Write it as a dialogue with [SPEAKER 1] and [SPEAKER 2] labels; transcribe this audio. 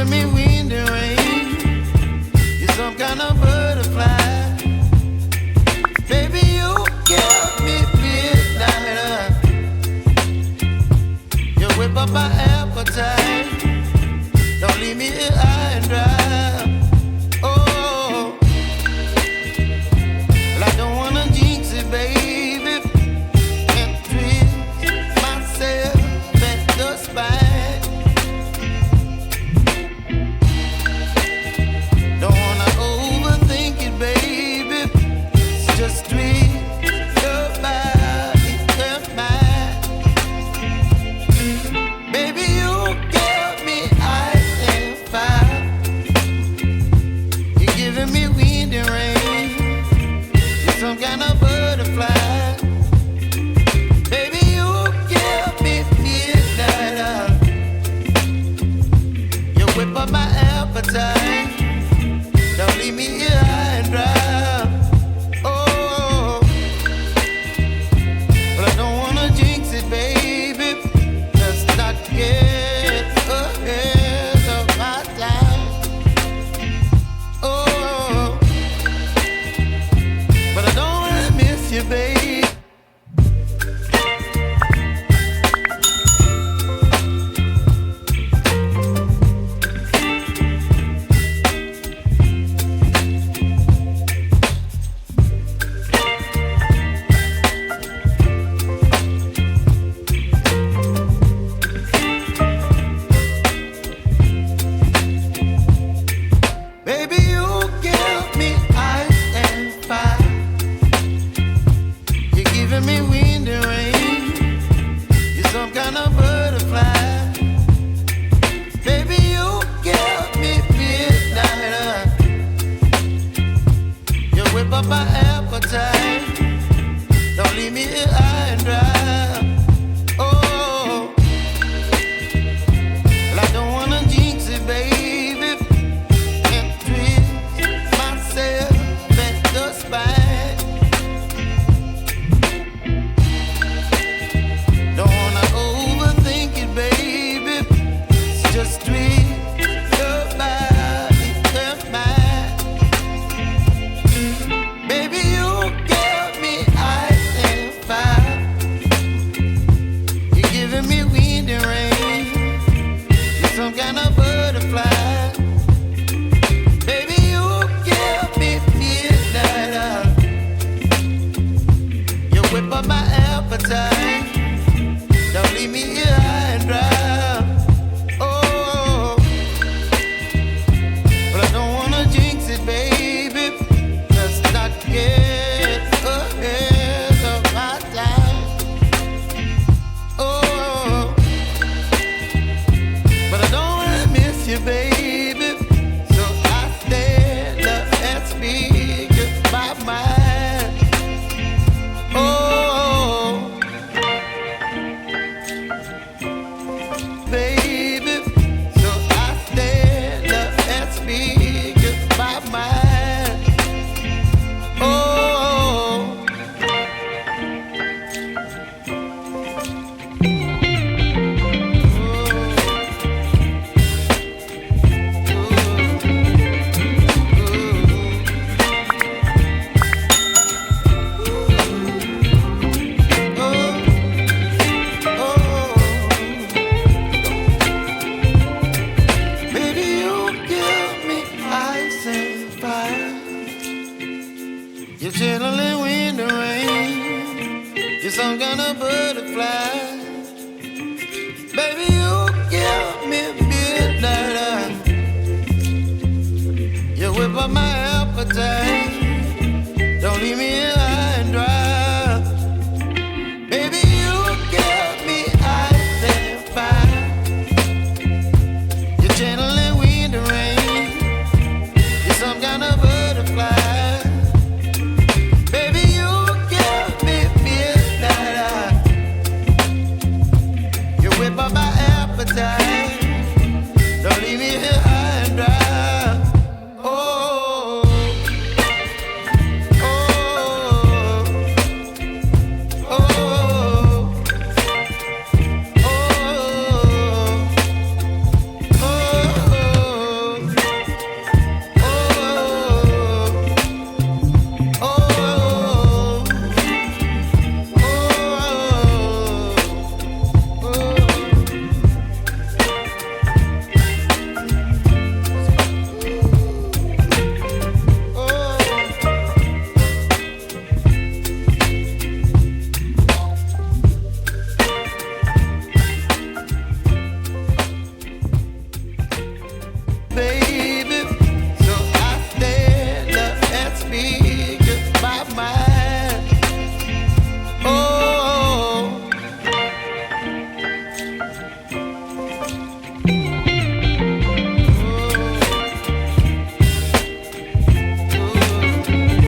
[SPEAKER 1] giving me wind and rain. You're some kind of butterfly. Baby, you give me midnight. You whip up my appetite. Don't leave me here high and dry. Oh, well, I don't wanna jinx it, baby. Can't twist myself at the spine. Don't wanna overthink it, baby. It's just twist your body and mine. Baby, you give me ice and fire. You're giving me wind and rain. You're some kind of butterfly. Baby, you give me midnight. You whip up my appetite. Don't leave me here high and dry. Oh, but I don't wanna jinx it, baby. Let's not get ahead of my time. Oh, but I don't wanna miss you, baby. Baby, you give me ice and fire. You're giving me wind and rain. You're some kind of butterfly. Baby, you give me midnight. You whip up my appetite. Don't leave me here high and dry. Oh, well, I don't wanna jinx it, baby. Can't twist myself at the spine. Don't wanna overthink it, baby. It's just twist your body and mine. Baby, you give me ice and fire. You're giving me wind and rain. You're some kind of butterfly.